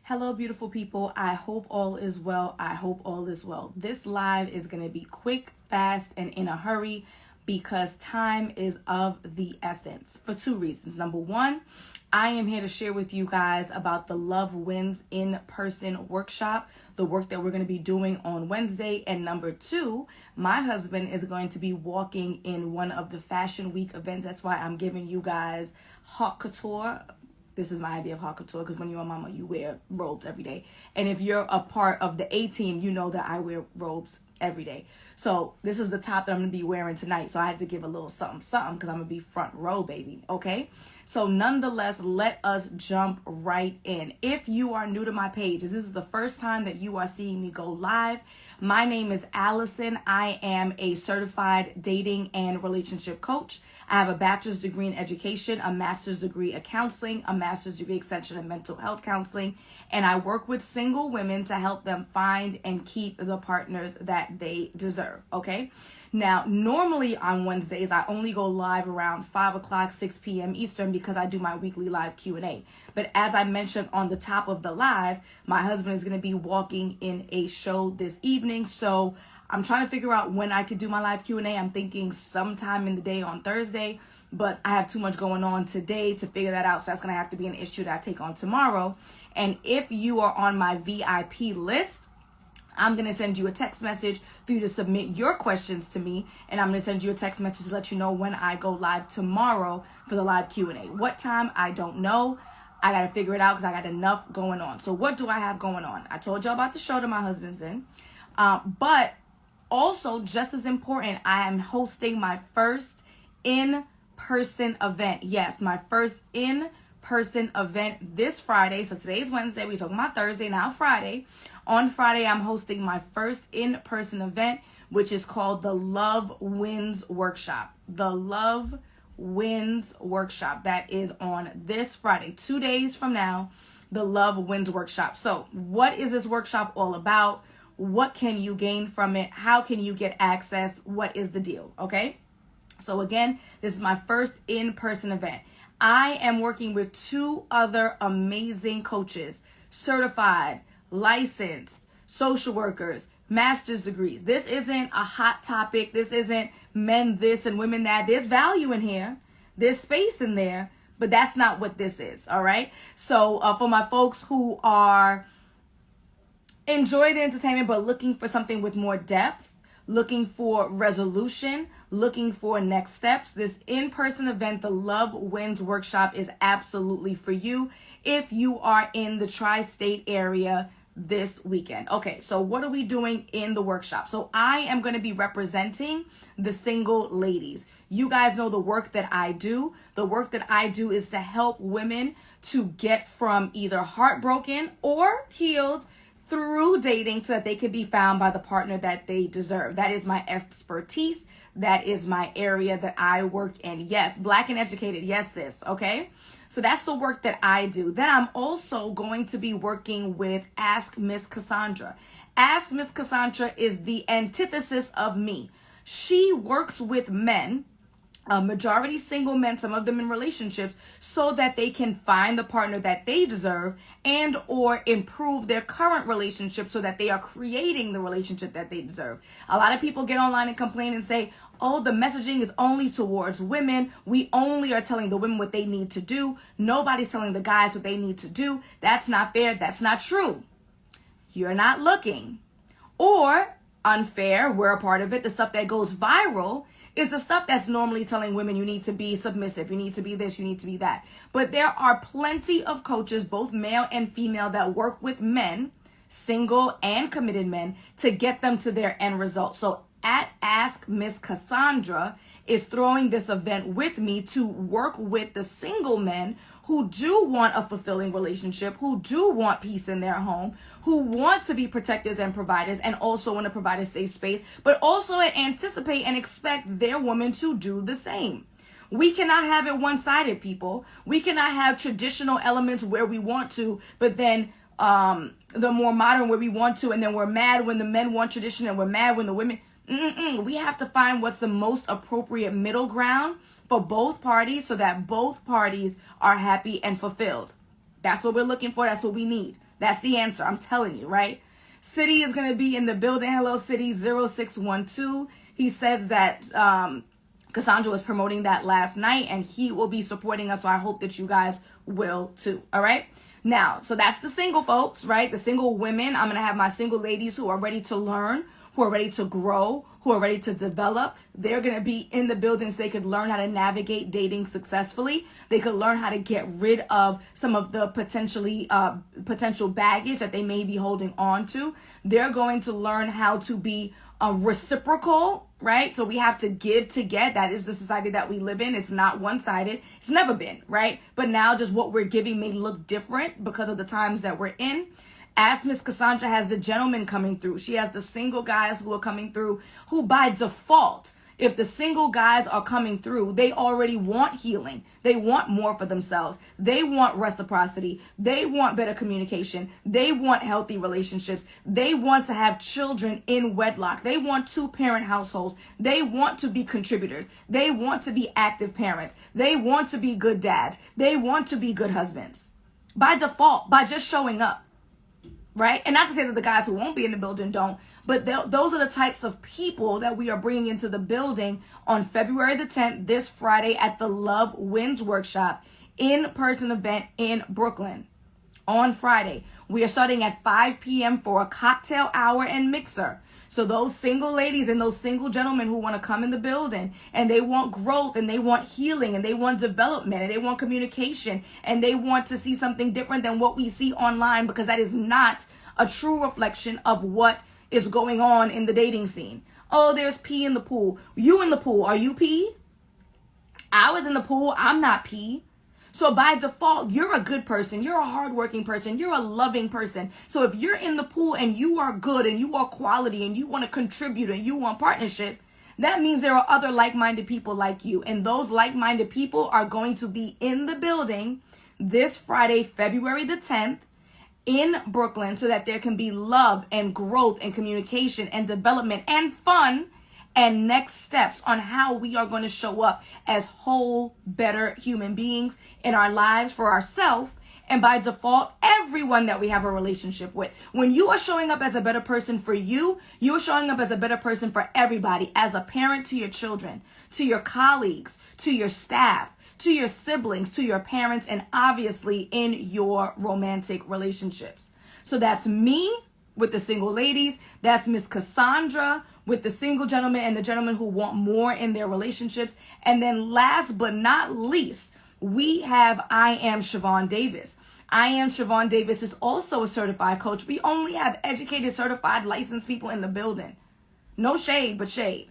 Hello, beautiful people. I hope all is well. I hope all is well. This live is going to be quick, fast, and in a hurry because time is of the essence for two reasons. Number one, I am here to share with you guys about the Love Wins in-person workshop, the work that we're going to be doing on Wednesday. And number two, my husband is going to be walking in one of the Fashion Week events. That's why I'm giving you guys haute couture. This is my idea of haute couture because when you're a mama, you wear robes every day. And if you're a part of the A team, you know that I wear robes every day. So this is the top that I'm going to be wearing tonight. So I had to give a little something because I'm going to be front row, baby. Okay. So nonetheless, let us jump right in. If you are new to my page, this is the first time that you are seeing me go live. My name is Alison. I am a certified dating and relationship coach. I have a bachelor's degree in education, a master's degree in counseling, a master's degree extension in mental health counseling, and I work with single women to help them find and keep the partners that they deserve, okay? Now, normally on Wednesdays, I only go live around 5 o'clock, 6 p.m. Eastern because I do my weekly live Q&A. But as I mentioned on the top of the live, my husband is going to be walking in a show this evening, so I'm trying to figure out when I could do my live Q&A. I'm thinking sometime in the day on Thursday, but I have too much going on today to figure that out. So that's going to have to be an issue that I take on tomorrow. And if you are on my VIP list, I'm going to send you a text message for you to submit your questions to me. And I'm going to send you a text message to let you know when I go live tomorrow for the live Q&A. What time? I don't know. I got to figure it out because I got enough going on. So what do I have going on? I told y'all about the show that my husband's in. But also, just as important, I am hosting my first in-person event. Yes, my first in-person event this Friday. So today's Wednesday. We're talking about Thursday, now Friday. On Friday, I'm hosting my first in-person event, which is called the Love Wins Workshop. The Love Wins Workshop. That is on this Friday, 2 days from now, the Love Wins Workshop. So what is this workshop all about? What can you gain from it? How can you get access? What is the deal? Okay. So again, this is my first in-person event. I am working with two other amazing coaches, certified, licensed, social workers, master's degrees. This isn't a hot topic. This isn't men this and women that. There's value in here. There's space in there, but that's not what this is. All right. So for my folks who are enjoy the entertainment, but looking for something with more depth, looking for resolution, looking for next steps, this in-person event, the Love Wins Workshop, is absolutely for you if you are in the tri-state area this weekend. Okay, so what are we doing in the workshop? So I am going to be representing the single ladies. You guys know the work that I do. The work that I do is to help women to get from either heartbroken or healed through dating so that they can be found by the partner that they deserve. That is my expertise. That is my area that I work in. Yes, Black and educated. Yes, sis. Okay. So that's the work that I do. Then I'm also going to be working with Ask Miss Cassandra. Ask Miss Cassandra is the antithesis of me. She works with men, a majority single men, some of them in relationships, so that they can find the partner that they deserve and or improve their current relationship so that they are creating the relationship that they deserve. A lot of people get online and complain and say, oh, the messaging is only towards women. We only are telling the women what they need to do. Nobody's telling the guys what they need to do. That's not fair. That's not true. You're not looking. Or unfair, we're a part of it. The stuff that goes viral is the stuff that's normally telling women you need to be submissive, you need to be this, you need to be that. But there are plenty of coaches, both male and female, that work with men, single and committed men, to get them to their end result. So at Ask Miss Cassandra is throwing this event with me to work with the single men who do want a fulfilling relationship, who do want peace in their home, who want to be protectors and providers and also want to provide a safe space, but also anticipate and expect their woman to do the same. We cannot have it one-sided, people. We cannot have traditional elements where we want to, but then the more modern where we want to, and then we're mad when the men want tradition and we're mad when the women. We have to find what's the most appropriate middle ground for both parties so that both parties are happy and fulfilled. That's what we're looking for. That's what we need. That's the answer. I'm telling you, right? City is going to be in the building. Hello, City 0612. He says that Cassandra was promoting that last night, and he will be supporting us. So I hope that you guys will too. All right. Now, so that's the single folks, right? The single women. I'm going to have my single ladies who are ready to learn, who are ready to grow, who are ready to develop. They're going to be in the buildings. They could learn how to navigate dating successfully. They could learn how to get rid of some of the potential baggage that they may be holding on to. They're going to learn how to be reciprocal, right? So we have to give to get. That is the society that we live in. It's not one-sided. It's never been, right? But now just what we're giving may look different because of the times that we're in. As Miss Cassandra has the gentlemen coming through, she has the single guys who are coming through, who by default, if the single guys are coming through, they already want healing. They want more for themselves. They want reciprocity. They want better communication. They want healthy relationships. They want to have children in wedlock. They want two-parent households. They want to be contributors. They want to be active parents. They want to be good dads. They want to be good husbands. By default, by just showing up. Right? And not to say that the guys who won't be in the building don't, but those are the types of people that we are bringing into the building on February the 10th, this Friday at the Love Wins Workshop, in-person event in Brooklyn. On Friday, we are starting at 5 p.m. for a cocktail hour and mixer. So those single ladies and those single gentlemen who want to come in the building and they want growth and they want healing and they want development and they want communication and they want to see something different than what we see online, because that is not a true reflection of what is going on in the dating scene. Oh, there's pee in the pool. You in the pool. Are you pee? I was in the pool. I'm not pee. So by default, you're a good person. You're a hardworking person. You're a loving person. So if you're in the pool and you are good and you are quality and you want to contribute and you want partnership, that means there are other like-minded people like you. And those like-minded people are going to be in the building this Friday, February the 10th, in Brooklyn, so that there can be love and growth and communication and development and fun and next steps on how we are going to show up as whole, better human beings in our lives for ourselves and by default, everyone that we have a relationship with. When you are showing up as a better person for you, you're showing up as a better person for everybody, as a parent to your children, to your colleagues, to your staff, to your siblings, to your parents, and obviously in your romantic relationships. So that's me with the single ladies. That's Miss Cassandra with the single gentlemen and the gentlemen who want more in their relationships. And then last but not least, we have I Am Siobhan Davis. I Am Siobhan Davis is also a certified coach. We only have educated, certified, licensed people in the building. No shade, but shade,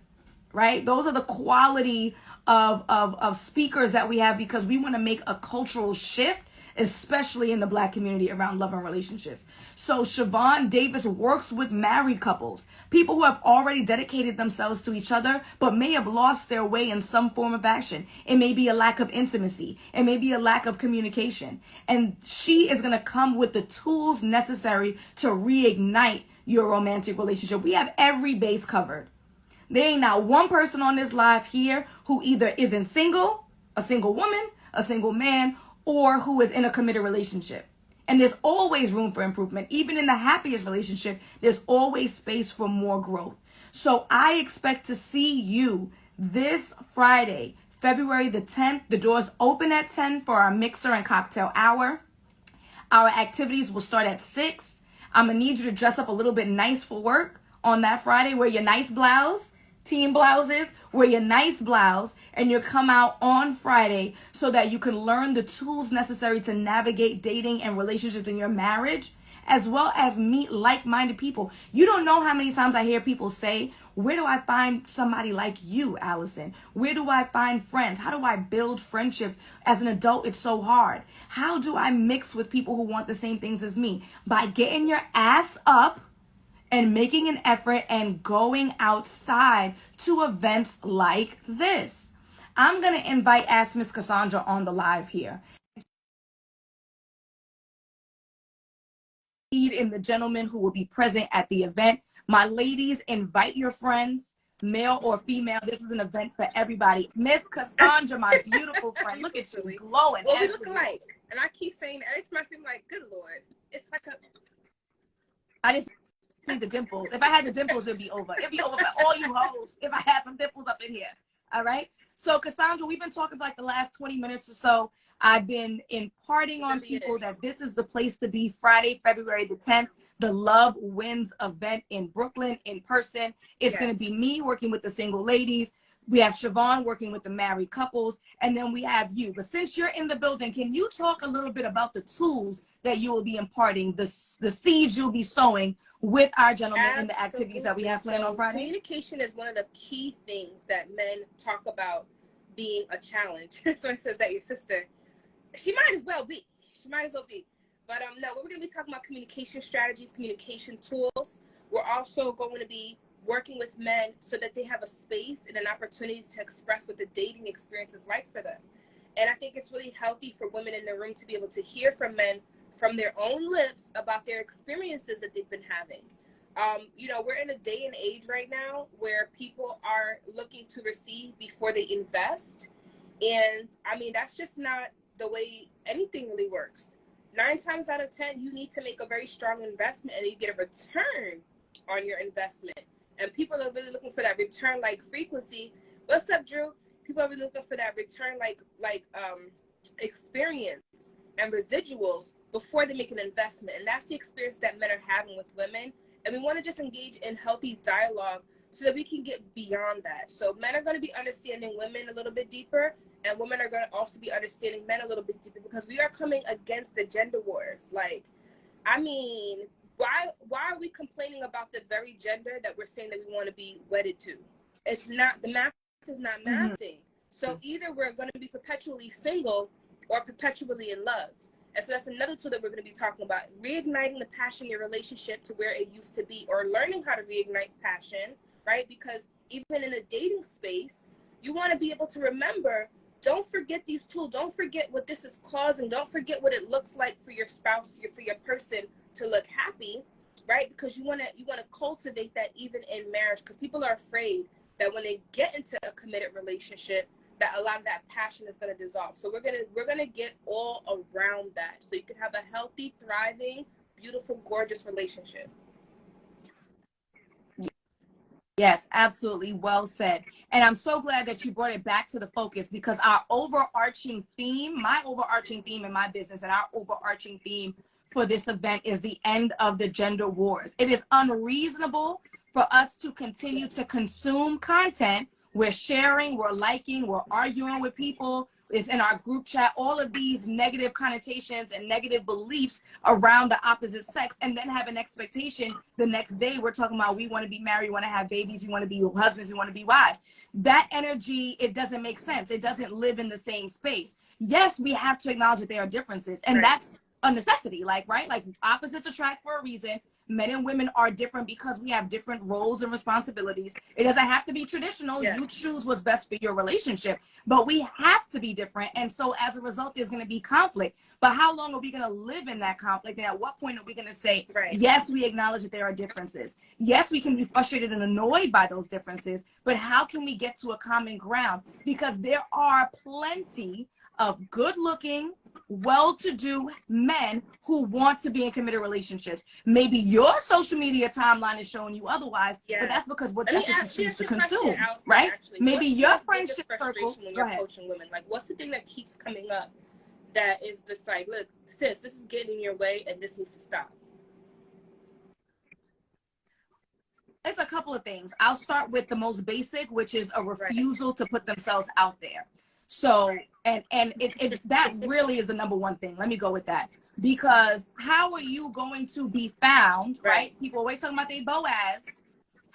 right? Those are the quality of speakers that we have, because we want to make a cultural shift, especially in the Black community, around love and relationships. So Siobhan Davis works with married couples, people who have already dedicated themselves to each other, but may have lost their way in some form of action. It may be a lack of intimacy. It may be a lack of communication. And she is going to come with the tools necessary to reignite your romantic relationship. We have every base covered. There ain't not one person on this live here who either isn't single, a single woman, a single man, or who is in a committed relationship. And there's always room for improvement. Even in the happiest relationship, there's always space for more growth. So I expect to see you this Friday, February the 10th. The doors open at 10 for our mixer and cocktail hour. Our activities will start at 6. I'm going to need you to dress up a little bit nice for work on that Friday. Wear your nice blouse, team blouses, wear your nice blouse, and you come out on Friday so that you can learn the tools necessary to navigate dating and relationships in your marriage, as well as meet like-minded people. You don't know how many times I hear people say, where do I find somebody like you, Alison? Where do I find friends? How do I build friendships? As an adult, it's so hard. How do I mix with people who want the same things as me? By getting your ass up and making an effort and going outside to events like this. I'm going to invite Ask Miss Cassandra on the live here. In the gentlemen who will be present at the event. My ladies, invite your friends, male or female. This is an event for everybody. Miss Cassandra, my beautiful friend, look at you glowing. Well, we look alike. And I keep saying that. It makes me like, good Lord. It's like I just need the dimples. If I had the dimples, it'd be over. It'd be over for all you hoes if I had some dimples up in here. All right. So Cassandra, we've been talking for like the last 20 minutes or so. I've been imparting on people that this is the place to be. Friday, February the 10th, the Love Wins event in Brooklyn in person. It's going to be me working with the single ladies. We have Siobhan working with the married couples, and then we have you. But since you're in the building, can you talk a little bit about the tools that you will be imparting, the seeds you'll be sowing with our gentlemen in the activities that we have planned on Friday? Communication is one of the key things that men talk about being a challenge. Someone says that your sister, she might as well be. She might as well be. But no, we're going to be talking about communication strategies, communication tools. We're also going to be working with men so that they have a space and an opportunity to express what the dating experience is like for them. And I think it's really healthy for women in the room to be able to hear from men from their own lips about their experiences that they've been having. You know, we're in a day and age right now where people are looking to receive before they invest. And I mean, that's just not the way anything really works. 9 times out of 10, you need to make a very strong investment and you get a return on your investment. And people are really looking for that return like frequency. What's up, Drew? People are really looking for that return like experience and residuals before they make an investment. And that's the experience that men are having with women. And we want to just engage in healthy dialogue so that we can get beyond that. So men are going to be understanding women a little bit deeper, and women are going to also be understanding men a little bit deeper, because we are coming against the gender wars. Like, I mean, why are we complaining about the very gender that we're saying that we want to be wedded to? It's not, the math is not mathing. So either we're going to be perpetually single or perpetually in love. And so that's another tool that we're going to be talking about. Reigniting the passion in your relationship to where it used to be, or learning how to reignite passion, right? Because even in a dating space, you want to be able to remember, don't forget these tools. Don't forget what this is causing. Don't forget what it looks like for your spouse, for your person to look happy, right? Because you want to cultivate that even in marriage, because people are afraid that when they get into a committed relationship, that a lot of that passion is going to dissolve. So we're gonna get all around that, so you can have a healthy, thriving, beautiful, gorgeous relationship. Yes, absolutely. Well said. And I'm so glad that you brought it back to the focus, because our overarching theme, my overarching theme in my business, and our overarching theme for this event is the end of the gender wars. It is unreasonable for us to continue to consume content. We're sharing, we're liking, we're arguing with people. It's in our group chat, all of these negative connotations and negative beliefs around the opposite sex, and then have an expectation the next day we're talking about we want to be married, we want to have babies, we want to be husbands, we want to be wives. That energy, it doesn't make sense. It doesn't live in the same space. Yes, we have to acknowledge that there are differences, and that's a necessity, like, right? Like, opposites attract for a reason. Men and women are different because we have different roles and responsibilities. It doesn't have to be traditional. You choose what's best for your relationship, but we have to be different. And so as a result, there's going to be conflict. But how long are we going to live in that conflict? And at what point are we going to say, yes, we acknowledge that there are differences. Yes, we can be frustrated and annoyed by those differences, but how can we get to a common ground? Because there are plenty of good-looking, well-to-do men who want to be in committed relationships. Maybe your social media timeline is showing you otherwise, but that's because that's what you choose to consume, right? Maybe your friendship circle. When you're coaching women, like, what's the thing that keeps coming up that is just like, look, sis, this is getting in your way and this needs to stop? It's a couple of things. I'll start with the most basic, which is a refusal to put themselves out there. So, and that really is the number one thing. Let me go with that. Because how are you going to be found, right? People are always talking about their Boaz.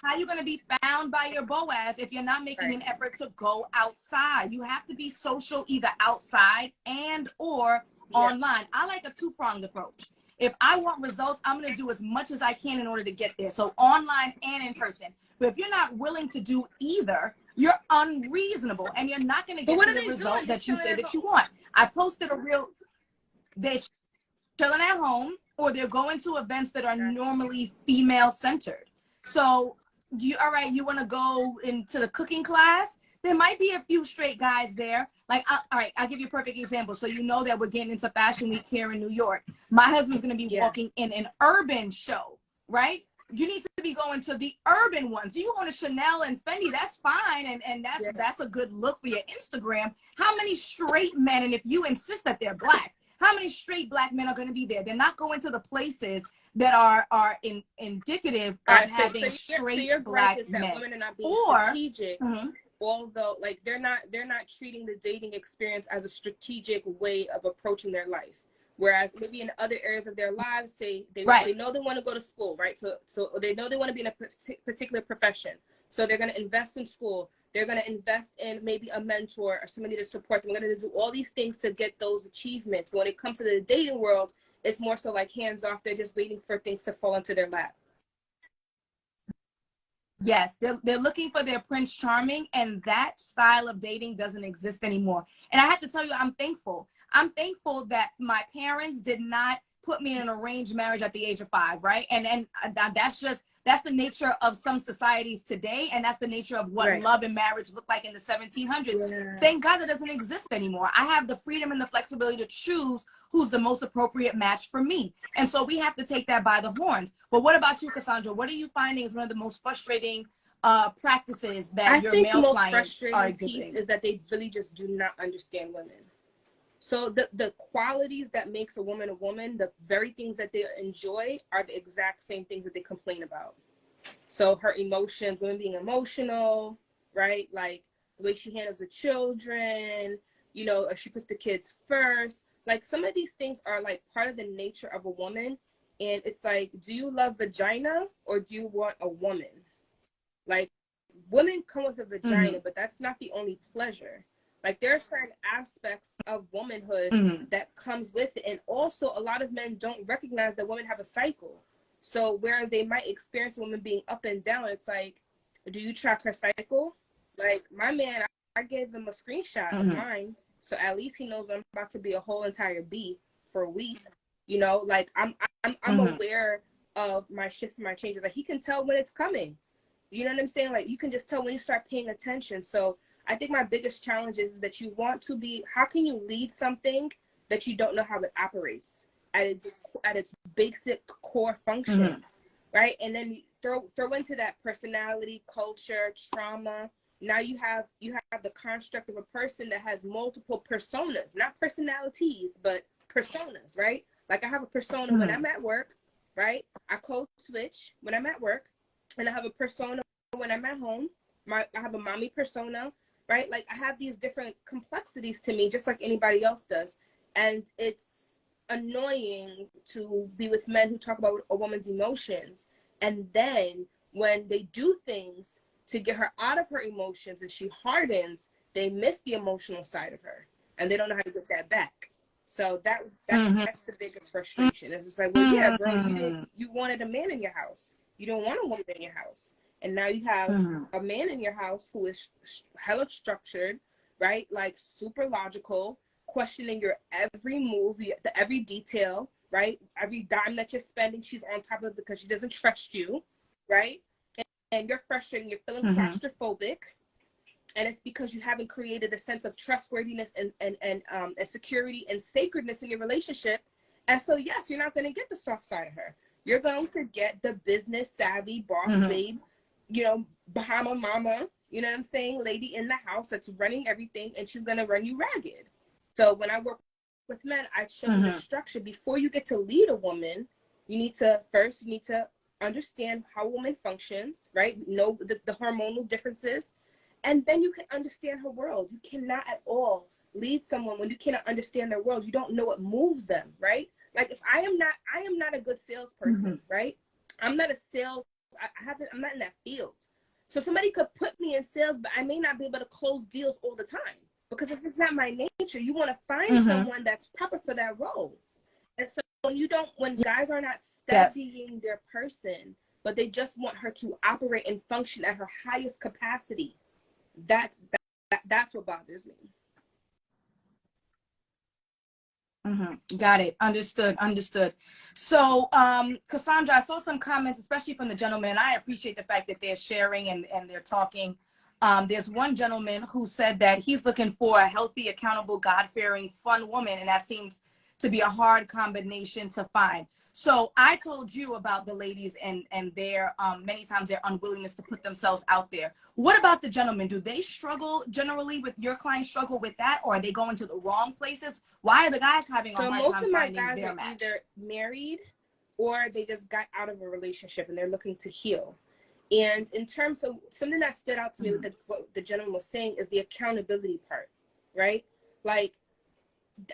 How are you going to be found by your Boaz if you're not making an effort to go outside? You have to be social either outside and or online. I like a two-pronged approach. If I want results, I'm going to do as much as I can in order to get there. So online and in person. But if you're not willing to do either, you're unreasonable and you're not going to get to the result that you say that you want. I posted a reel. They're chilling at home, or they're going to events that are normally female centered. So you want to go into the cooking class? There might be a few straight guys there. Like, all right, I'll give you a perfect example. So you know that we're getting into Fashion Week here in New York. My husband's going to be walking in an urban show. right? You need to be going to the urban ones. You go to Chanel and Fendi, that's fine, and that's a good look for your Instagram. How many straight men, and if you insist that they're black, how many straight black men are going to be there? They're not going to the places that are indicative of having straight your black is that men. women are not being Or strategic, although like they're not treating the dating experience as a strategic way of approaching their life. Whereas maybe in other areas of their lives, say they know they want to go to school, right? So they know they want to be in a particular profession. So they're going to invest in school. They're going to invest in maybe a mentor or somebody to support them. They're going to do all these things to get those achievements. When it comes to the dating world, it's more so like hands off. They're just waiting for things to fall into their lap. Yes, they're looking for their Prince Charming, and that style of dating doesn't exist anymore. And I have to tell you, I'm thankful. I'm thankful that my parents did not put me in an arranged marriage at the age of 5, right? And that's the nature of some societies today, and that's the nature of what love and marriage looked like in the 1700s. Yeah. Thank God that doesn't exist anymore. I have the freedom and the flexibility to choose who's the most appropriate match for me. And so we have to take that by the horns. But what about you, Cassandra? What are you finding is one of the most frustrating practices that your male clients are exhibiting? I think the most frustrating piece is that they really just do not understand women. So the qualities that makes a woman, the very things that they enjoy are the exact same things that they complain about. So her emotions, women being emotional, right? Like the way she handles the children, you know, she puts the kids first. Like some of these things are like part of the nature of a woman. And it's like, do you love vagina or do you want a woman? Like women come with a vagina, but that's not the only pleasure. Like there are certain aspects of womanhood that comes with it. And also a lot of men don't recognize that women have a cycle. So whereas they might experience a woman being up and down, it's like, do you track her cycle? Like my man, I gave him a screenshot of mine. So at least he knows I'm about to be a whole entire bee for a week. You know, like I'm aware of my shifts and my changes. Like he can tell when it's coming. You know what I'm saying? Like you can just tell when you start paying attention. So I think my biggest challenge is that you want to be, how can you lead something that you don't know how it operates at its basic core function, right? And then you throw into that personality, culture, trauma. Now you have the construct of a person that has multiple personas, not personalities, but personas, right? Like I have a persona when I'm at work, right? I code switch when I'm at work, and I have a persona when I'm at home. I have a mommy persona, right? Like I have these different complexities to me, just like anybody else does. And it's annoying to be with men who talk about a woman's emotions. And then when they do things to get her out of her emotions and she hardens, they miss the emotional side of her and they don't know how to get that back. So that's the biggest frustration. It's just like, well, yeah, bro, you wanted a man in your house. You don't want a woman in your house. And now you have a man in your house who is hella structured, right? Like super logical, questioning your every move, every detail, right? Every dime that you're spending, she's on top of it because she doesn't trust you, right? And you're frustrated, you're feeling claustrophobic. And it's because you haven't created a sense of trustworthiness and security and sacredness in your relationship. And so, yes, you're not going to get the soft side of her. You're going to get the business savvy boss babe, you know, Bahama mama, you know what I'm saying? Lady in the house that's running everything, and she's going to run you ragged. So when I work with men, I show them the structure. Before you get to lead a woman, you need to understand how a woman functions, right? Know the hormonal differences. And then you can understand her world. You cannot at all lead someone when you cannot understand their world. You don't know what moves them, right? Like if I am not a good salesperson, right? I'm not a sales, I'm not in that field. So somebody could put me in sales, but I may not be able to close deals all the time because this is not my nature. You want to find someone that's proper for that role. And so when guys are not studying their person, but they just want her to operate and function at her highest capacity, that's what bothers me. Got it. Understood. So, Cassandra, I saw some comments, especially from the gentlemen, and I appreciate the fact that they're sharing and they're talking. There's one gentleman who said that he's looking for a healthy, accountable, God-fearing, fun woman, and that seems to be a hard combination to find. So I told you about the ladies and their many times their unwillingness to put themselves out there. What about the gentlemen? Do they struggle generally with your clients struggle with that, or are they going to the wrong places? Why are the guys having a So hard most time of my finding guys their are match? either married or they just got out of a relationship and they're looking to heal. And in terms of something that stood out to me with what the gentleman was saying is the accountability part, right? Like,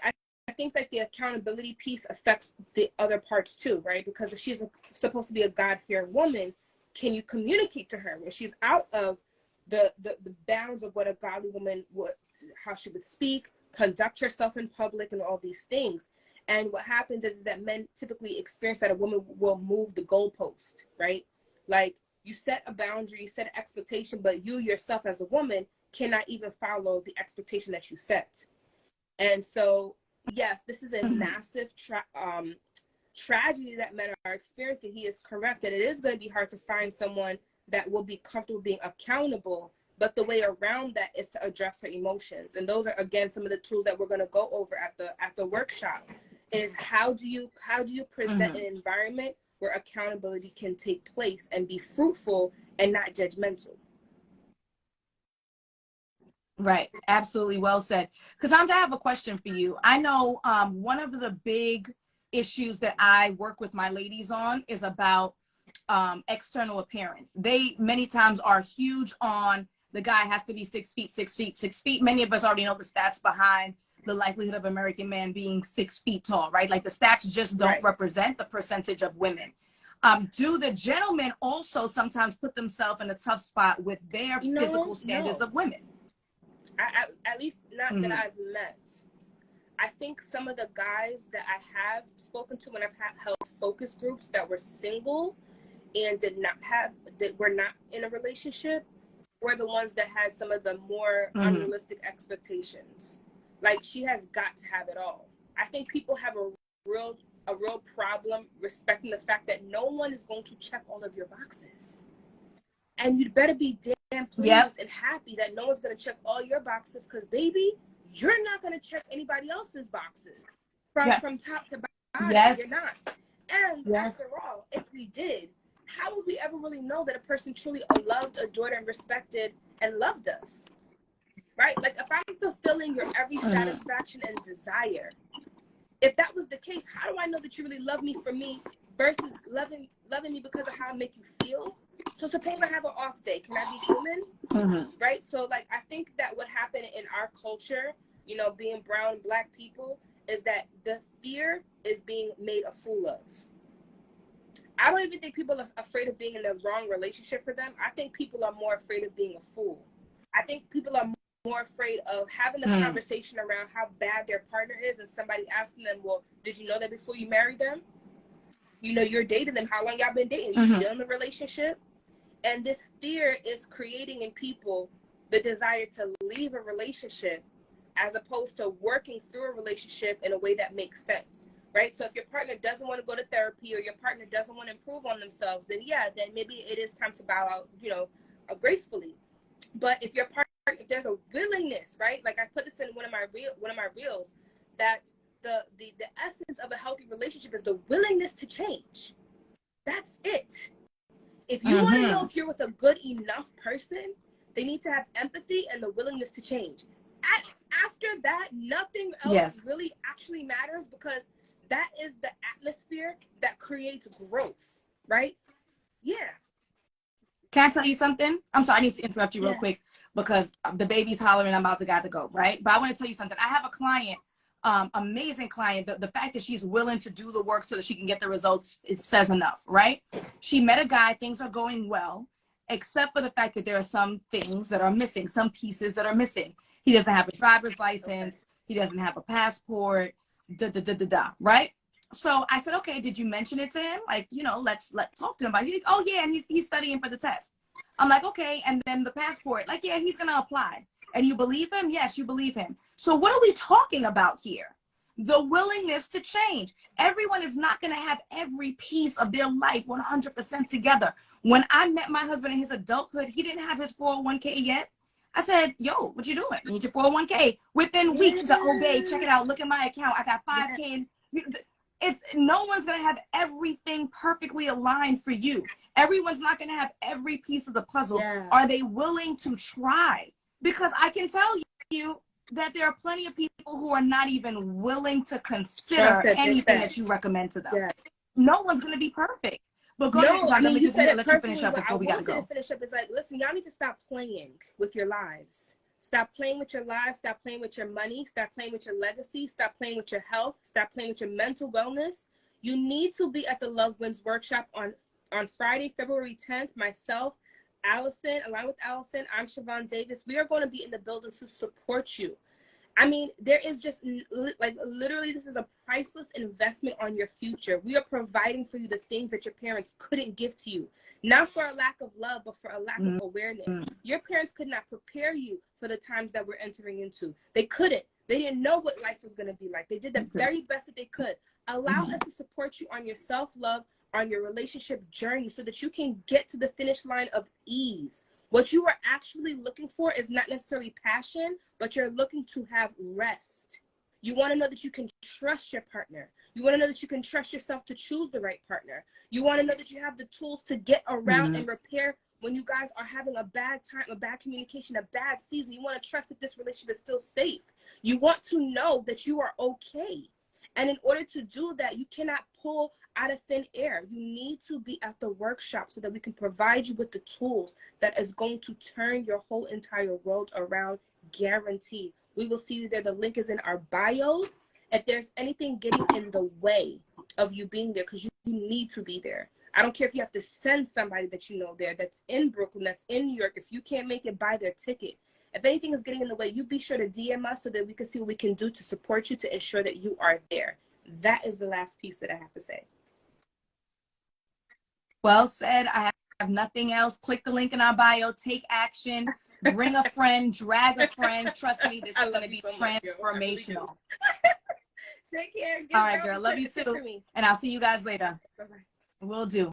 I think like the accountability piece affects the other parts too, right? Because if she's supposed to be a God-fearing woman, can you communicate to her when she's out of the bounds of what a godly woman would, how she would speak, conduct herself in public, and all these things? And what happens is that men typically experience that a woman will move the goalpost, right? Like, you set a boundary, you set an expectation, but you yourself as a woman cannot even follow the expectation that you set. And so, yes, this is a massive tragedy that men are experiencing. He is correct that it is going to be hard to find someone that will be comfortable being accountable, but the way around that is to address her emotions. And those are, again, some of the tools that we're going to go over at the workshop. Is how do you present an environment where accountability can take place and be fruitful and not judgmental? Right. Absolutely. Well said. Cassandra, I have a question for you. I know one of the big issues that I work with my ladies on is about external appearance. They many times are huge on the guy has to be 6 feet, 6 feet, 6 feet. Many of us already know the stats behind the likelihood of American man being 6 feet tall, right? Like the stats just don't represent the percentage of women. Do the gentlemen also sometimes put themselves in a tough spot with their physical standards of women? At least not that I've met. I think some of the guys that I have spoken to when I've held focus groups that were single and that were not in a relationship were the ones that had some of the more unrealistic expectations. Like, she has got to have it all. I think people have a real problem respecting the fact that no one is going to check all of your boxes. And you'd better be damn pleased and happy that no one's going to check all your boxes, because, baby, you're not going to check anybody else's boxes from top to bottom. You're not. And after all, if we did, how would we ever really know that a person truly loved, adored, and respected and loved us? Right? Like, if I'm fulfilling your every satisfaction and desire, if that was the case, how do I know that you really love me for me versus loving me because of how I make you feel? So suppose I have an off day. Can I be human? Right? So, like, I think that what happened in our culture, you know, being brown, Black people, is that the fear is being made a fool of. I don't even think people are afraid of being in the wrong relationship for them. I think people are more afraid of being a fool. I think people are more afraid of having the conversation around how bad their partner is and somebody asking them, well, did you know that before you married them? You know, you're dating them. How long y'all been dating? You still in a relationship? And this fear is creating in people the desire to leave a relationship as opposed to working through a relationship in a way that makes sense, right? So if your partner doesn't want to go to therapy or your partner doesn't want to improve on themselves, then then maybe it is time to bow out, you know, gracefully. But if your partner, if there's a willingness, right? Like, I put this in one of my reels, that the essence of a healthy relationship is the willingness to change. That's it. If you want to know if you're with a good enough person, they need to have empathy and the willingness to change. After that, nothing else really actually matters, because that is the atmosphere that creates growth, right? Yeah. Can I tell you something? I'm sorry, I need to interrupt you real quick because the baby's hollering. I'm about to go, right? But I want to tell you something. I have a client, amazing client. The fact that she's willing to do the work so that she can get the results, it says enough, right? She met a guy, things are going well, except for the fact that there are some things that are missing, some pieces that are missing. He doesn't have a driver's license. He doesn't have a passport, right? So I said, okay, did you mention it to him? Like, you know, let's talk to him about it. He's like, oh yeah, and he's studying for the test. I'm like, okay, and then the passport, like, yeah, he's gonna apply. And you believe him? Yes, you believe him. So what are we talking about here? The willingness to change. Everyone is not gonna have every piece of their life 100% together. When I met my husband in his adulthood, he didn't have his 401k yet. I said, yo, what you doing? You need your 401k. Within weeks to obey, check it out, look at my account. I got 5K. no one's going to have everything perfectly aligned for you. Everyone's not going to have every piece of the puzzle. Yeah. Are they willing to try? Because I can tell you that there are plenty of people who are not even willing to consider anything that you recommend to them. Yeah. No one's going to be perfect. But go ahead, I mean, you said it let you finish perfectly. up before we got to go. Finish up is like, listen, y'all need to stop playing with your lives. Stop playing with your lives. Stop playing with your money. Stop playing with your legacy. Stop playing with your health. Stop playing with your mental wellness. You need to be at the Love Wins workshop on Friday, February 10th. Myself, Alison, along with Alison, I'm Siobhan Davis. We are going to be in the building to support you. I mean, there is just like literally, this is a priceless investment on your future. We are providing for you the things that your parents couldn't give to you, not for a lack of love, but for a lack of awareness. Your parents could not prepare you for the times that we're entering into. They couldn't. They didn't know what life was going to be like. They did the very best that they could. Allow us to support you on your self-love, on your relationship journey, so that you can get to the finish line of ease. What you are actually looking for is not necessarily passion, but you're looking to have rest. You want to know that you can trust your partner. You want to know that you can trust yourself to choose the right partner. You want to know that you have the tools to get around and repair when you guys are having a bad time, a bad communication, a bad season. You want to trust that this relationship is still safe. You want to know that you are okay. And in order to do that, you cannot pull out of thin air. You need to be at the workshop so that we can provide you with the tools that is going to turn your whole entire world around, guaranteed. We will see you there. The link is in our bio. If there's anything getting in the way of you being there, because you need to be there. I don't care if you have to send somebody that you know there, that's in Brooklyn, that's in New York. If you can't make it, buy their ticket. If anything is getting in the way, you be sure to DM us so that we can see what we can do to support you, to ensure that you are there. That is the last piece that I have to say. Well said. I have nothing else. Click the link in our bio. Take action. Bring a friend. Drag a friend. Trust me, this is going to be so transformational. Take care. All right, girl. Love you too. And I'll see you guys later. Bye-bye. Will do.